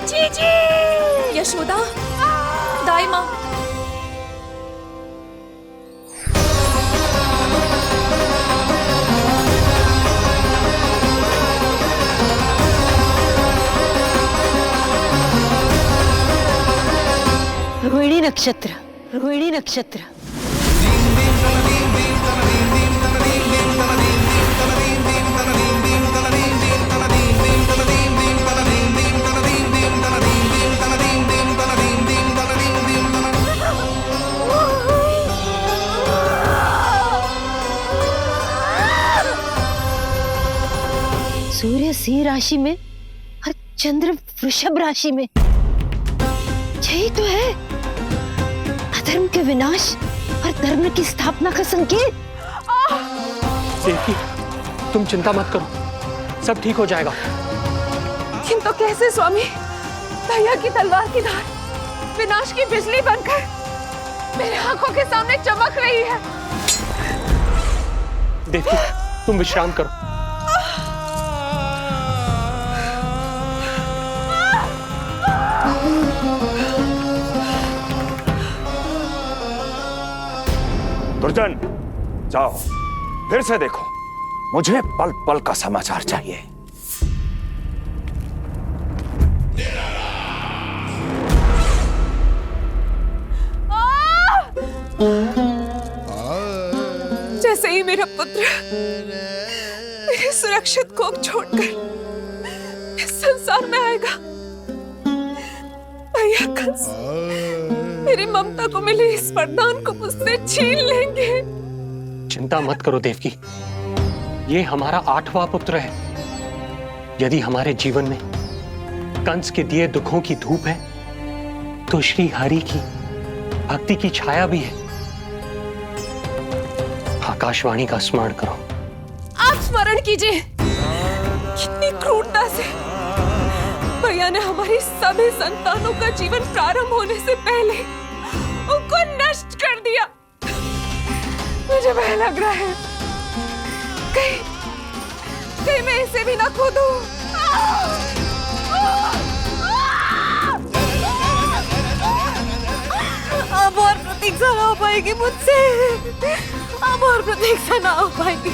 [SPEAKER 1] जीजी, यशोदा, दाई माँ।
[SPEAKER 13] रोहिणी नक्षत्र, रोहिणी नक्षत्र। सूर्य सिंह राशि में और चंद्र वृषभ राशि में, यही तो है अधर्म के विनाश और धर्म की स्थापना का संकेत।
[SPEAKER 6] देवकी, तुम चिंता मत करो, सब ठीक हो जाएगा।
[SPEAKER 8] किंतु कैसे स्वामी? भैया की तलवार की धार विनाश की बिजली बनकर मेरे आंखों के सामने चमक रही है।
[SPEAKER 6] देवकी, तुम विश्राम करो।
[SPEAKER 10] दुर्जन, जाओ फिर से देखो, मुझे पल पल का समाचार चाहिए।
[SPEAKER 8] जैसे ही मेरा पुत्र मेरे सुरक्षित कोख छोड़कर इस संसार में आएगा, भैया कंस मेरी ममता को मिले इस वरदान को मुझसे छीन लेंगे।
[SPEAKER 6] चिंता मत करो देवकी, ये हमारा 8वां पुत्र है। यदि हमारे जीवन में कंस के दिए दुखों की धूप है, तो श्री हरि की भक्ति की छाया भी है। आकाशवाणी का स्मरण करो।
[SPEAKER 8] आप स्मरण कीजिए, कितनी क्रूरता से भैया ने हमारी सभी संतानों का जीवन प्रारंभ होने से पहले उनको नष्ट कर दिया। मुझे भय लग रहा है, कहीं मैं इसे भी ना खो दूं। अब और प्रतीक्षा ना हो पाएगी मुझसे, अब और प्रतीक्षा ना हो पाएगी।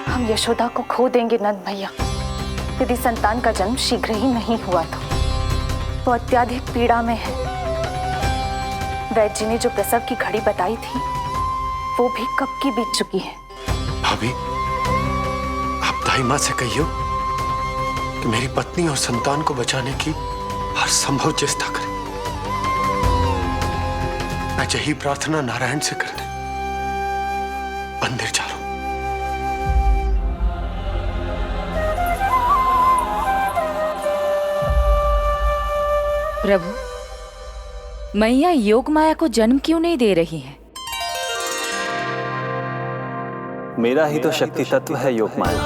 [SPEAKER 1] हम यशोदा को खो देंगे नंद भैया, यदि संतान का जन्म शीघ्र ही नहीं हुआ तो। वो अत्यधिक पीड़ा में है। वैद्य जी ने जो प्रसव की घड़ी बताई थी, वो भी कब की बीत चुकी है।
[SPEAKER 6] भाभी, आप दाई माँ से कहियो कि मेरी पत्नी और संतान को बचाने की हर संभव चेष्टा करें। मैं यही प्रार्थना नारायण से करने मंदिर जा रहा हूं।
[SPEAKER 3] प्रभु, मैया योग माया को जन्म क्यों नहीं दे रही है?
[SPEAKER 5] मेरा ही तो शक्ति तत्व है योग माया।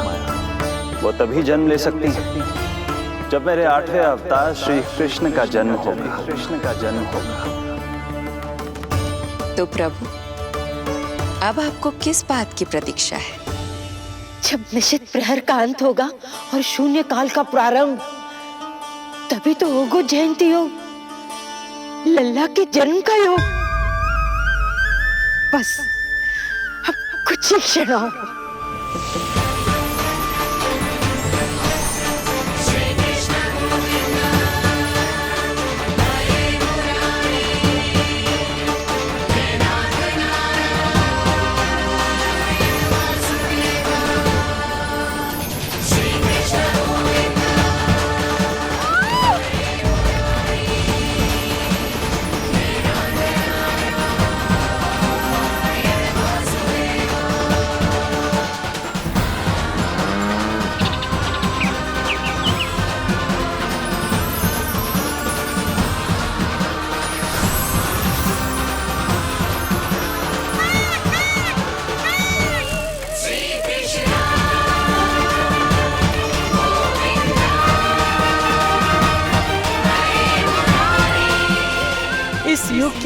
[SPEAKER 5] वो तभी जन्म ले सकती है जब मेरे 8वें अवतार श्री कृष्ण का जन्म होगा।
[SPEAKER 3] तो प्रभु, अब आपको किस बात की प्रतीक्षा है?
[SPEAKER 13] जब निश्चित प्रहर का अंत होगा और शून्य काल का प्रारंभ, तभी तो होगा जयंती योग, लल्ला के जन्म का योग। बस अब कुछ ही क्षणों।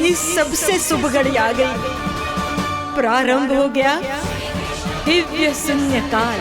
[SPEAKER 15] की सबसे शुभ घड़ी आ गई। प्रारंभ हो गया दिव्य शून्यकाल।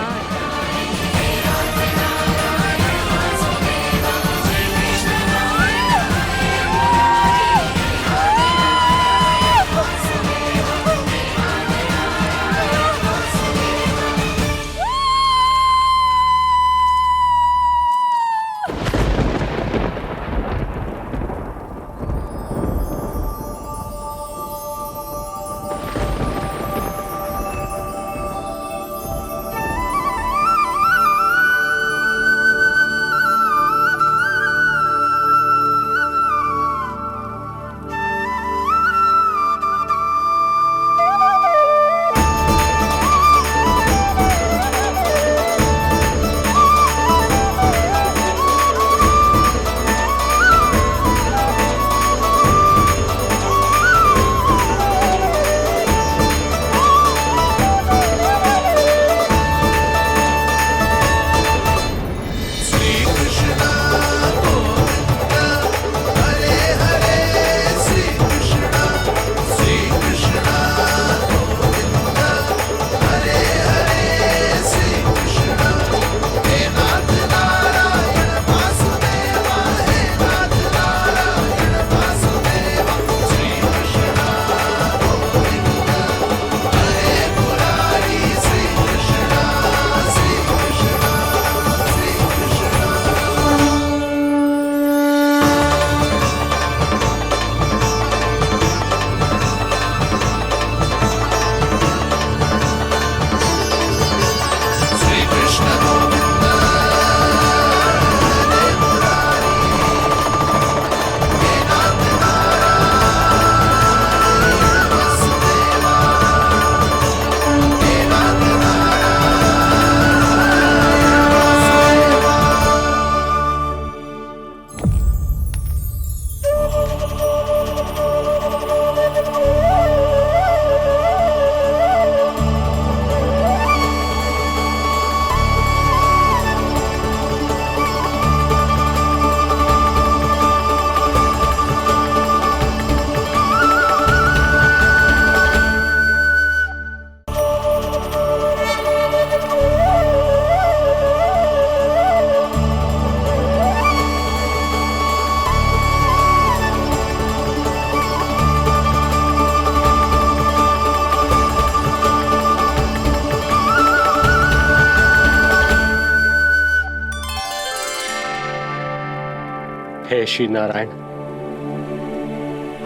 [SPEAKER 6] हे श्री नारायण,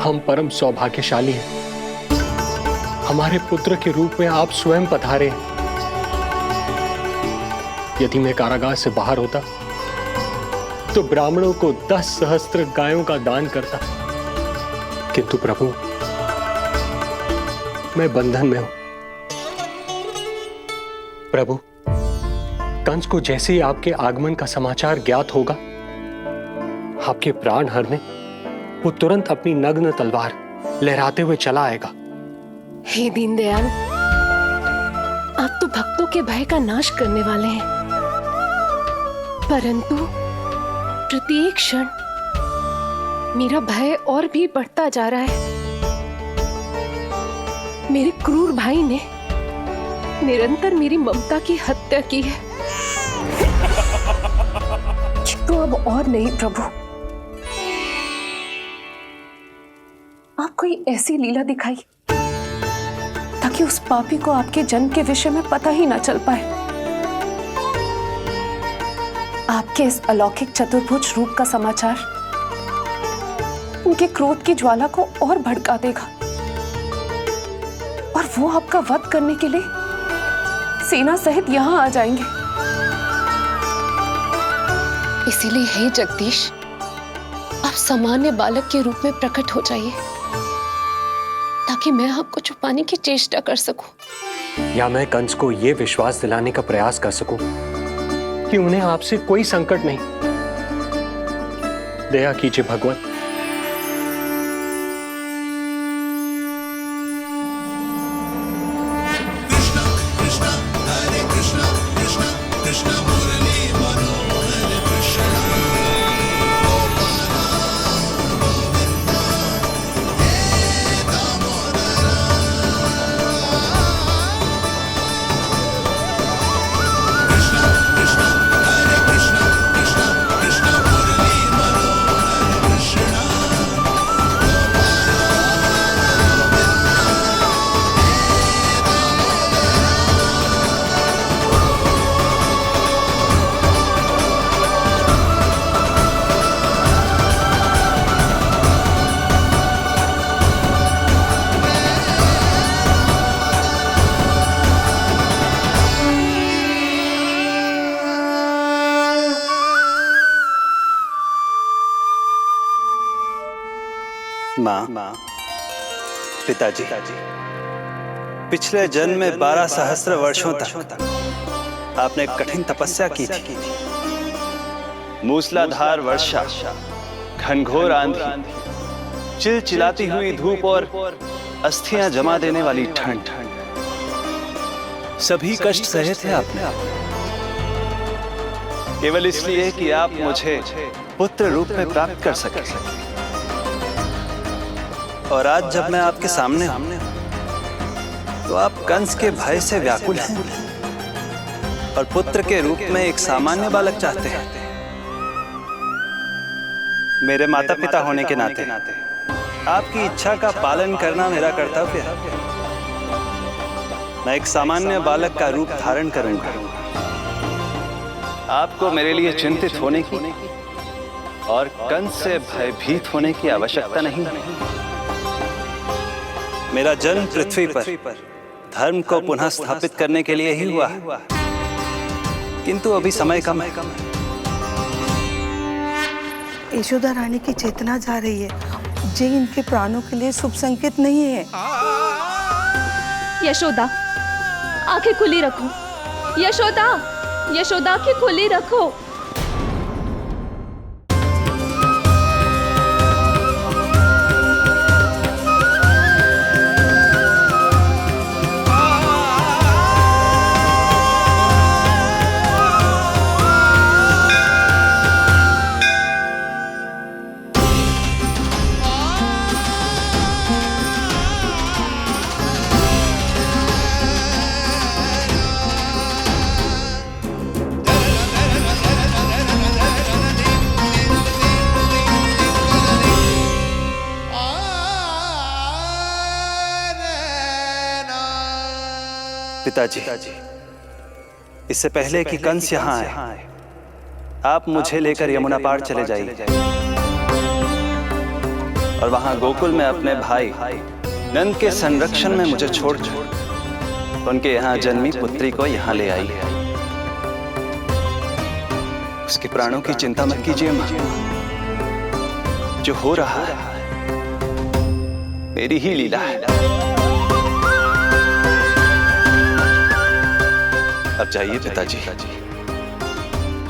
[SPEAKER 6] हम परम सौभाग्यशाली हैं। हमारे पुत्र के रूप में आप स्वयं पधारे हैं। यदि मैं कारागार से बाहर होता तो ब्राह्मणों को 10 सहस्त्र गायों का दान करता, किंतु प्रभु मैं बंधन में हूं। प्रभु, कंस को जैसे ही आपके आगमन का समाचार ज्ञात होगा, आपके प्राण हरने वो तुरंत अपनी नग्न तलवार लहराते हुए चला आएगा।
[SPEAKER 8] हे दीनदयाल, आप तो भक्तों के भय का नाश करने वाले हैं, परंतु प्रत्येक क्षण मेरा भय और भी बढ़ता जा रहा है। मेरे क्रूर भाई ने निरंतर मेरी ममता की हत्या की है। तो अब और नहीं प्रभु, आप कोई ऐसी लीला दिखाई ताकि उस पापी को आपके जन्म के विषय में पता ही ना चल पाए। आपके इस अलौकिक चतुर्भुज रूप का समाचार उनके क्रोध की ज्वाला को और भड़का देगा और वो आपका वध करने के लिए सेना सहित यहां आ जाएंगे। इसीलिए हे जगदीश, आप सामान्य बालक के रूप में प्रकट हो जाइए ताकि मैं आपको छुपाने की चेष्टा कर सकूं।
[SPEAKER 6] या मैं कंस को यह विश्वास दिलाने का प्रयास कर सकूं कि उन्हें आपसे कोई संकट नहीं। दया कीजिए भगवान।
[SPEAKER 5] माँ, पिताजी, पिछले जन्म में 12 सहस्त्र वर्षों तक आपने कठिन तपस्या की थी। मूसलाधार वर्षा, घनघोर आंधी, चिलचिलाती हुई धूप और अस्थियां जमा देने वाली ठंड, सभी कष्ट सहे थे आपने, केवल इसलिए कि आप मुझे पुत्र रूप में प्राप्त कर सके। और आज जब मैं आपके सामने हूं, तो आप कंस के भय से व्याकुल हैं और पुत्र के रूप में एक सामान्य बालक चाहते हैं। मेरे माता पिता होने के नाते आपकी इच्छा का पालन करना मेरा कर्तव्य है। मैं एक सामान्य बालक का रूप धारण करूंगा। आपको मेरे लिए चिंतित होने की और कंस से भयभीत होने की आवश्यकता नहीं। मेरा जन्म पृथ्वी पर धर्म को पुनः स्थापित करने के लिए ही हुआ है, किंतु अभी समय कम है।
[SPEAKER 16] यशोदा रानी की चेतना जा रही है, ये इनके प्राणों के लिए शुभ संकेत नहीं है।
[SPEAKER 1] यशोदा, आंखें खुली रखो। यशोदा, यशोदा, आंखें खुली रखो।
[SPEAKER 5] पिताजी, इससे पहले कि कंस यहाँ आए, आप मुझे लेकर यमुना पार चले जाइए और वहां गोकुल में अपने भाई नंद के संरक्षण में मुझे छोड़ उनके यहाँ जन्मी पुत्री को यहाँ ले आइए। उसके प्राणों की चिंता मत कीजिए मां, जो हो रहा है मेरी ही लीला है। अब जाइए पिताजी,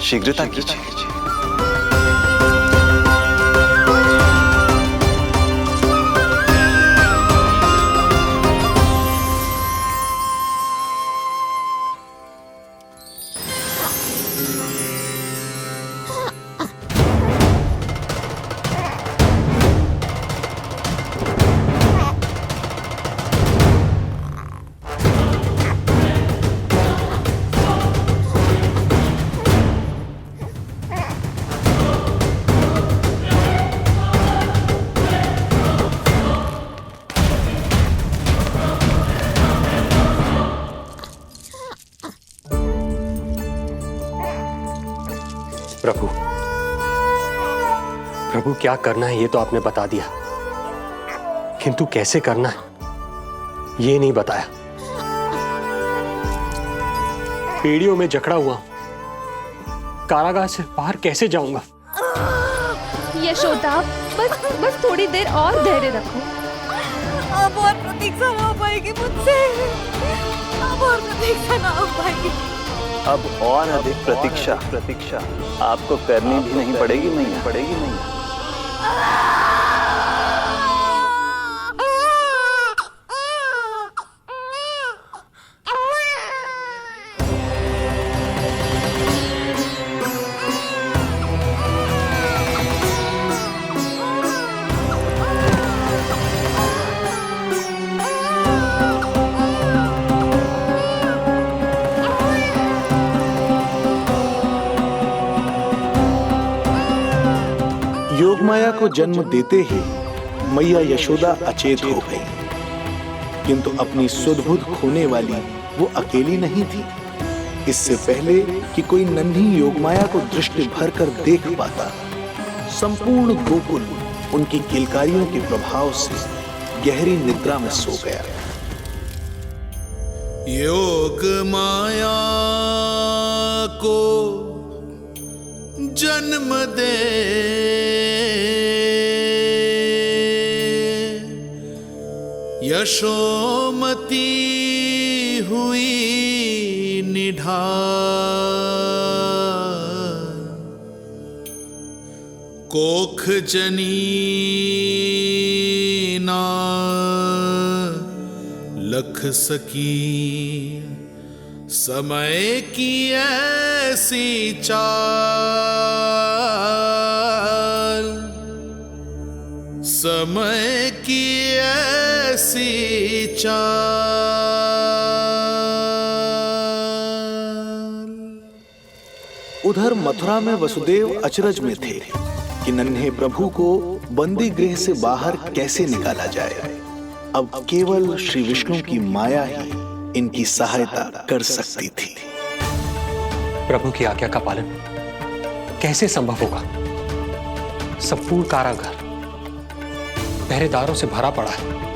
[SPEAKER 5] शीघ्रता कीजिए।
[SPEAKER 6] प्रभु, प्रभु क्या करना है ये तो आपने बता दिया, किंतु कैसे करना है ये नहीं बताया। पीढ़ियों में जकड़ा हुआ हूं, कारागार से बाहर कैसे जाऊंगा?
[SPEAKER 1] यशोदा, बस थोड़ी देर और धैर्य रखो।
[SPEAKER 8] अब और प्रतीक्षा ना हो पाएगी मुझसे, अब और प्रतीक्षा ना हो पाएगी।
[SPEAKER 5] अब और अधिक प्रतीक्षा आपको करनी भी नहीं पड़ेगी मैया।
[SPEAKER 9] योगमाया को जन्म देते ही मैया यशोदा अचेत हो गई, किंतु अपनी सुध-बुध खोने वाली वो अकेली नहीं थी। इससे पहले कि कोई नन्ही योगमाया को दृष्टि भर कर देख पाता, संपूर्ण गोकुल उनकी किलकारियों के प्रभाव से गहरी निद्रा में सो गया।
[SPEAKER 14] योग माया को जन्म दे यशोमती हुई निढाल, कोख जनी ना लख सकी, समय की ऐसी चाल, समय की ऐसी चाल।
[SPEAKER 9] उधर मथुरा में वसुदेव अचरज में थे कि नन्हे प्रभु को बंदी गृह से बाहर कैसे निकाला जाए। अब केवल श्री विष्णु की माया ही इनकी सहायता कर सकती थी।
[SPEAKER 6] प्रभु की आज्ञा का पालन कैसे संभव होगा? संपूर्ण कारागार पहरेदारों से भरा पड़ा है।